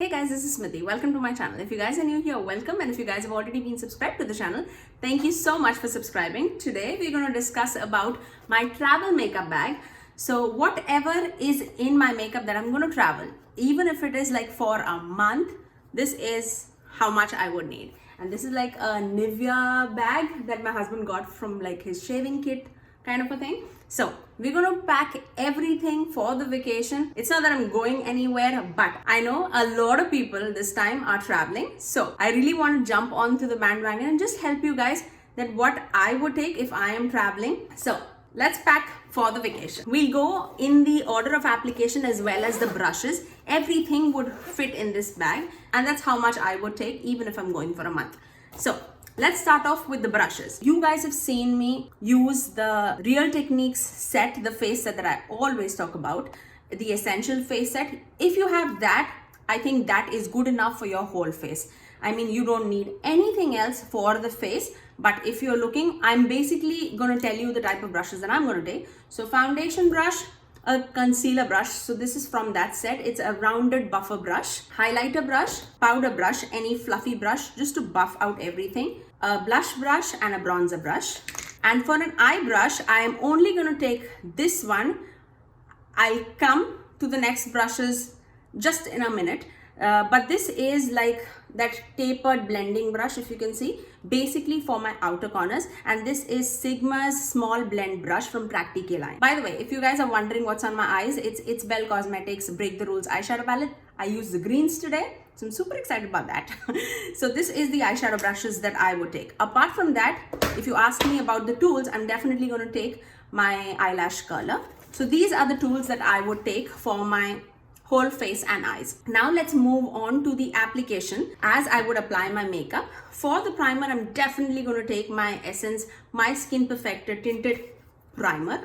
Hey guys, this is Smriti. Welcome to my channel. If you guys are new here, welcome, and if you guys have already been subscribed to the channel, thank you so much for subscribing. Today we're going to discuss about my travel makeup bag. So whatever is in my makeup that I'm going to travel, even if it is like for a month, this is how much I would need. And this is like a Nivea bag that my husband got from like his shaving kit kind of a thing. So we're going to pack everything for the vacation. It's not that I'm going anywhere, but I know a lot of people this time are traveling. So I really want to jump onto the bandwagon and just help you guys that what I would take if I am traveling. So let's pack for the vacation. We'll go in the order of application as well as the brushes. Everything would fit in this bag, and that's how much I would take even if I'm going for a month. So let's start off with the brushes. You guys have seen me use the Real Techniques set, the face set that I always talk about, the essential face set. If you have that, I think that is good enough for your whole face. I mean, you don't need anything else for the face, but if you're looking, I'm basically going to tell you the type of brushes that I'm going to take. So foundation brush, a concealer brush, so this is from that set. It's a rounded buffer brush, highlighter brush, powder brush, any fluffy brush just to buff out everything, a blush brush and a bronzer brush. And for an eye brush, I am only going to take this one. I'll come to the next brushes just in a minute, but this is like that tapered blending brush, if you can see, basically for my outer corners, and this is Sigma's small blend brush from Practique line. By the way, if you guys are wondering what's on my eyes, it's Belle Cosmetics Break the Rules eyeshadow palette. I used the greens today, so I'm super excited about that. So this is the eyeshadow brushes that I would take. Apart from that, if you ask me about the tools, I'm definitely going to take my eyelash curler. So these are the tools that I would take for my whole face and eyes. Now let's move on to the application as I would apply my makeup. For the primer, I'm definitely going to take my Essence My Skin Perfector Tinted Primer.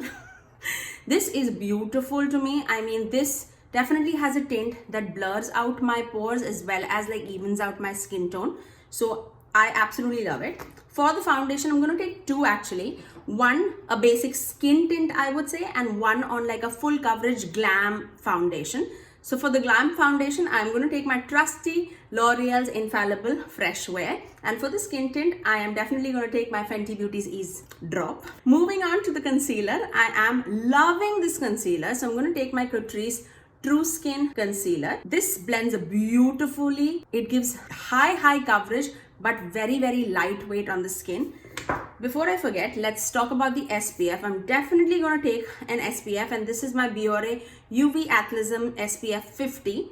This is beautiful to me. I mean, this definitely has a tint that blurs out my pores as well as like evens out my skin tone. So I absolutely love it. For the foundation, I'm going to take two actually. One, a basic skin tint, I would say, and one on like a full coverage glam foundation. So for the glam foundation, I'm going to take my trusty L'Oreal's Infallible Fresh Wear. And for the skin tint, I am definitely going to take my Fenty Beauty's Ease Drop. Moving on to the concealer, I am loving this concealer. So I'm going to take my Catrice True Skin Concealer. This blends beautifully. It gives high coverage, but very lightweight on the skin. Before I forget, let's talk about the SPF. I'm definitely going to take an SPF, and this is my Biore UV Athleism SPF 50.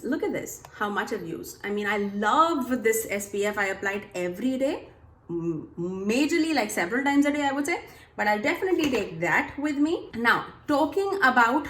Look at this, how much I've used. I mean, I love this SPF. I apply it every day, majorly like several times a day, I would say, but I'll definitely take that with me. Now, talking about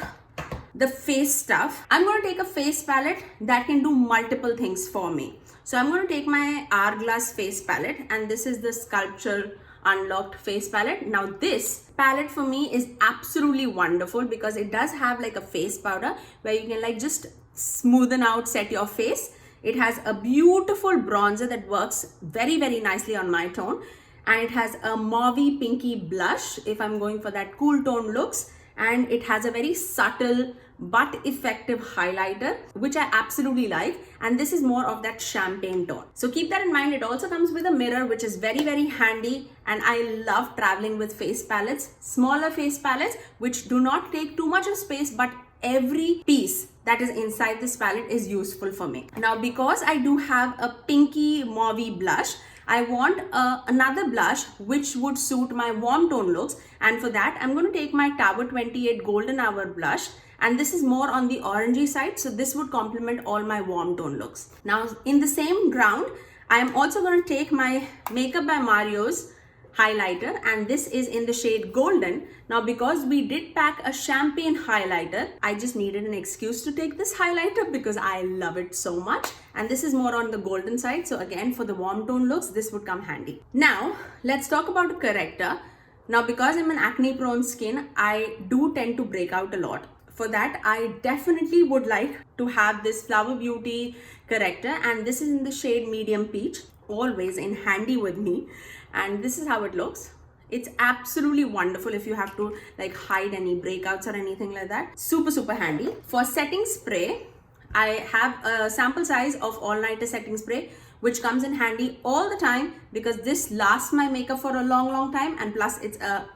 the face stuff, I'm going to take a face palette that can do multiple things for me. So I'm going to take my Hourglass face palette, and this is the Sculpture Unlocked face palette. Now this palette for me is absolutely wonderful because it does have like a face powder where you can like just smoothen out, set your face. It has a beautiful bronzer that works very nicely on my tone, and it has a mauvey pinky blush if I'm going for that cool tone looks, and it has a very subtle but effective highlighter, which I absolutely like, and this is more of that champagne tone. So keep that in mind. It also comes with a mirror, which is very handy, and I love traveling with face palettes, smaller face palettes which do not take too much of space, but every piece that is inside this palette is useful for me. Now because I do have a pinky mauvey blush, I want another blush which would suit my warm tone looks, and for that I'm going to take my Tower 28 Golden Hour blush, and this is more on the orangey side, so this would complement all my warm tone looks. Now in the same ground, I am also going to take my Makeup by Mario's highlighter, and this is in the shade Golden. Now because we did pack a champagne highlighter, I just needed an excuse to take this highlighter because I love it so much, and this is more on the golden side, so again for the warm tone looks this would come handy. Now let's talk about a corrector. Now because I'm an acne prone skin, I do tend to break out a lot. For that, I definitely would like to have this Flower Beauty corrector, and this is in the shade Medium Peach, always in handy with me, and this is how it looks. It's absolutely wonderful if you have to like hide any breakouts or anything like that. Super handy. For setting spray, I have a sample size of All Nighter setting spray, which comes in handy all the time because this lasts my makeup for a long time, and plus it's a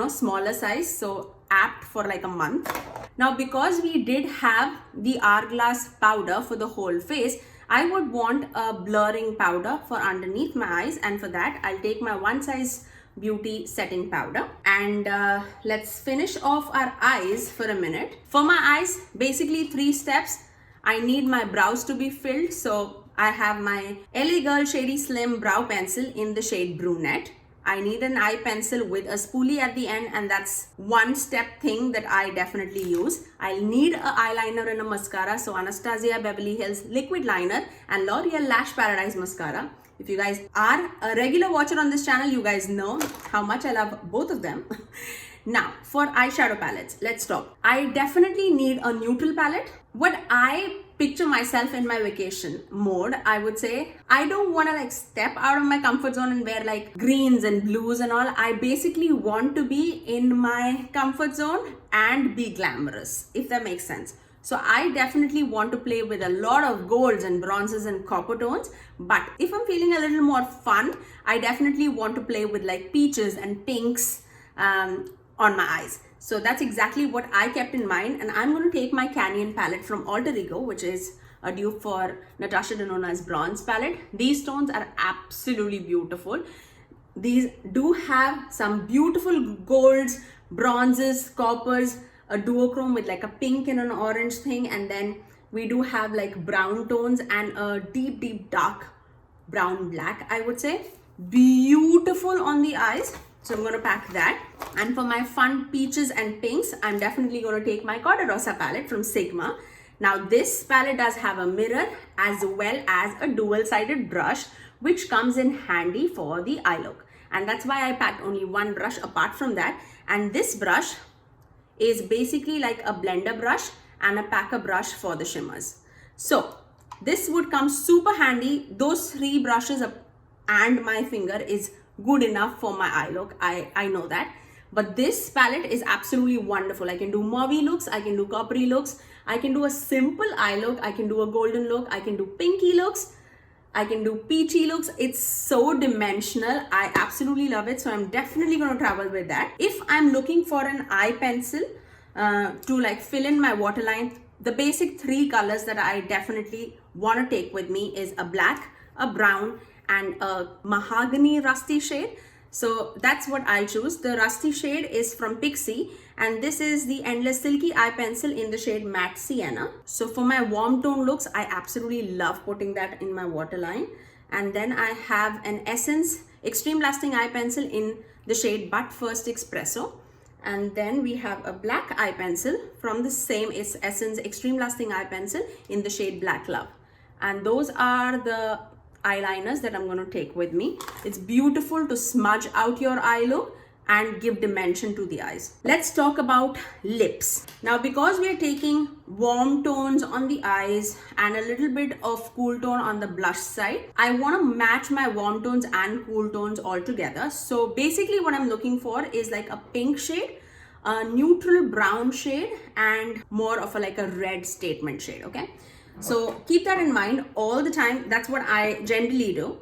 smaller size, so apt for like a month. Now, because we did have the Hourglass powder for the whole face, I would want a blurring powder for underneath my eyes, and for that I'll take my One Size Beauty setting powder, and let's finish off our eyes for a minute. For my eyes, basically 3 steps. I need my brows to be filled, so I have my LA Girl Shady Slim brow pencil in the shade Brunette. I need an eye pencil with a spoolie at the end, and that's one step thing that I definitely use. I'll need an eyeliner and a mascara, so Anastasia Beverly Hills liquid liner and L'Oreal Lash Paradise mascara. If you guys are a regular watcher on this channel, you guys know how much I love both of them. Now, for eyeshadow palettes, let's talk. I definitely need a neutral palette. What I picture myself in my vacation mode, I would say, I don't want to like step out of my comfort zone and wear like greens and blues and all. I basically want to be in my comfort zone and be glamorous, if that makes sense. So I definitely want to play with a lot of golds and bronzes and copper tones. But if I'm feeling a little more fun, I definitely want to play with like peaches and pinks on my eyes. So that's exactly what I kept in mind. And I'm going to take my Canyon palette from Alter Ego, which is a dupe for Natasha Denona's bronze palette. These tones are absolutely beautiful. These do have some beautiful golds, bronzes, coppers, a duochrome with like a pink and an orange thing, and then we do have like brown tones and a deep dark brown black, I would say. Beautiful on the eyes. So I'm going to pack that. And for my fun peaches and pinks, I'm definitely going to take my Corda Rosa palette from Sigma. Now this palette does have a mirror as well as a dual-sided brush, which comes in handy for the eye look. And that's why I packed only one brush apart from that. And this brush is basically like a blender brush and a packer brush for the shimmers. So this would come super handy. Those 3 brushes and my finger is good enough for my eye look. I know that. But this palette is absolutely wonderful. I can do mauvey looks, I can do coppery looks, I can do a simple eye look, I can do a golden look, I can do pinky looks, I can do peachy looks. It's so dimensional. I absolutely love it. So I'm definitely going to travel with that. If I'm looking for an eye pencil to like fill in my waterline, the basic 3 colors that I definitely want to take with me is a black, a brown, and a mahogany rusty shade. So that's what I'll choose. The rusty shade is from Pixi, and this is the Endless Silky Eye Pencil in the shade Matte Sienna. So for my warm tone looks, I absolutely love putting that in my waterline. And then I have an Essence Extreme Lasting Eye Pencil in the shade But First Espresso. And then we have a black eye pencil from the same Essence Extreme Lasting Eye Pencil in the shade Black Love. And those are the eyeliners that I'm going to take with me. It's beautiful to smudge out your eye look and give dimension to the eyes. Let's talk about lips. Now, because we are taking warm tones on the eyes and a little bit of cool tone on the blush side, I want to match my warm tones and cool tones all together. So basically what I'm looking for is like a pink shade, a neutral brown shade, and more of like a red statement shade, okay? So keep that in mind all the time. That's what I generally do.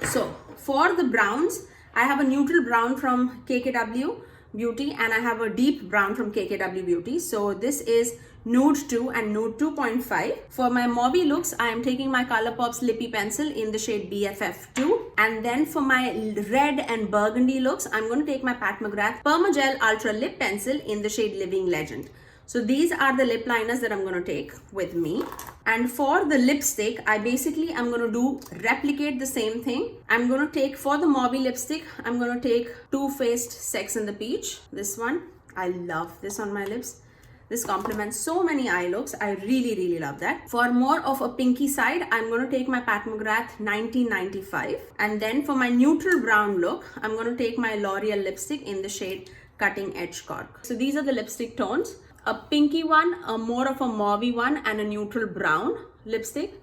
So for the browns, I have a neutral brown from KKW Beauty and I have a deep brown from KKW Beauty. So this is Nude 2 and Nude 2.5. For my mauvey looks, I am taking my ColourPop's Lippy Pencil in the shade BFF2. And then for my red and burgundy looks, I'm going to take my Pat McGrath Permagel Ultra Lip Pencil in the shade Living Legend. So these are the lip liners that I'm going to take with me. And for the lipstick, I'm going to replicate the same thing. I'm going to take, for the mauvey lipstick, I'm going to take Too Faced Sex and the Peach. This one, I love this on my lips. This complements so many eye looks. I really love that. For more of a pinky side, I'm going to take my Pat McGrath 1995. And then for my neutral brown look, I'm going to take my L'Oreal lipstick in the shade Cutting Edge Cork. So these are the lipstick tones. A pinky one, a more of a mauvey one, and a neutral brown lipstick.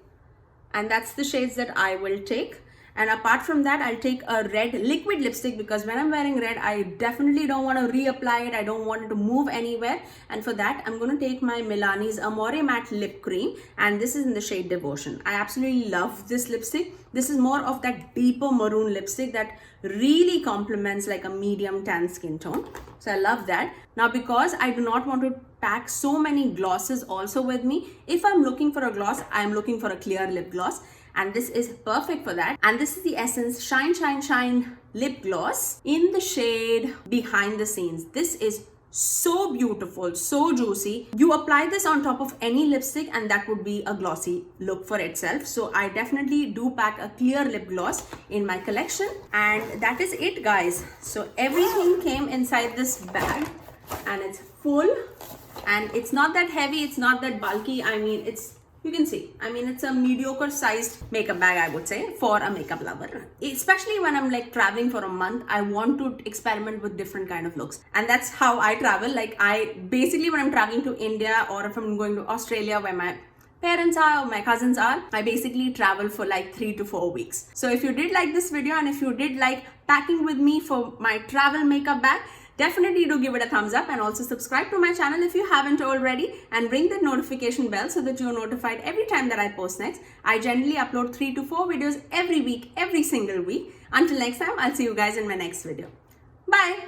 And that's the shades that I will take. And apart from that, I'll take a red liquid lipstick because when I'm wearing red, I definitely don't want to reapply it. I don't want it to move anywhere. And for that, I'm going to take my Milani's Amore Matte Lip Cream, and this is in the shade Devotion. I absolutely love this lipstick. This is more of that deeper maroon lipstick that really complements like a medium tan skin tone. So I love that. Now, because I do not want to pack so many glosses also with me, if I'm looking for a gloss, I'm looking for a clear lip gloss. And this is perfect for that. And this is the Essence Shine Shine Shine lip gloss in the shade Behind the Scenes. This is so beautiful, so juicy. You apply this on top of any lipstick and that would be a glossy look for itself. So I definitely do pack a clear lip gloss in my collection. And that is it, guys. So everything came inside this bag and it's full, and it's not that heavy, it's not that bulky. I mean, you can see, it's a mediocre sized makeup bag, I would say, for a makeup lover. Especially when I'm like traveling for a month, I want to experiment with different kind of looks. And that's how I travel. Like when I'm traveling to India, or if I'm going to Australia where my parents are or my cousins are, I basically travel for like 3 to 4 weeks. So if you did like this video and if you did like packing with me for my travel makeup bag, definitely do give it a thumbs up, and also subscribe to my channel if you haven't already, and ring that notification bell so that you're notified every time that I post next. I generally upload 3 to 4 videos every week, every single week. Until next time, I'll see you guys in my next video. Bye.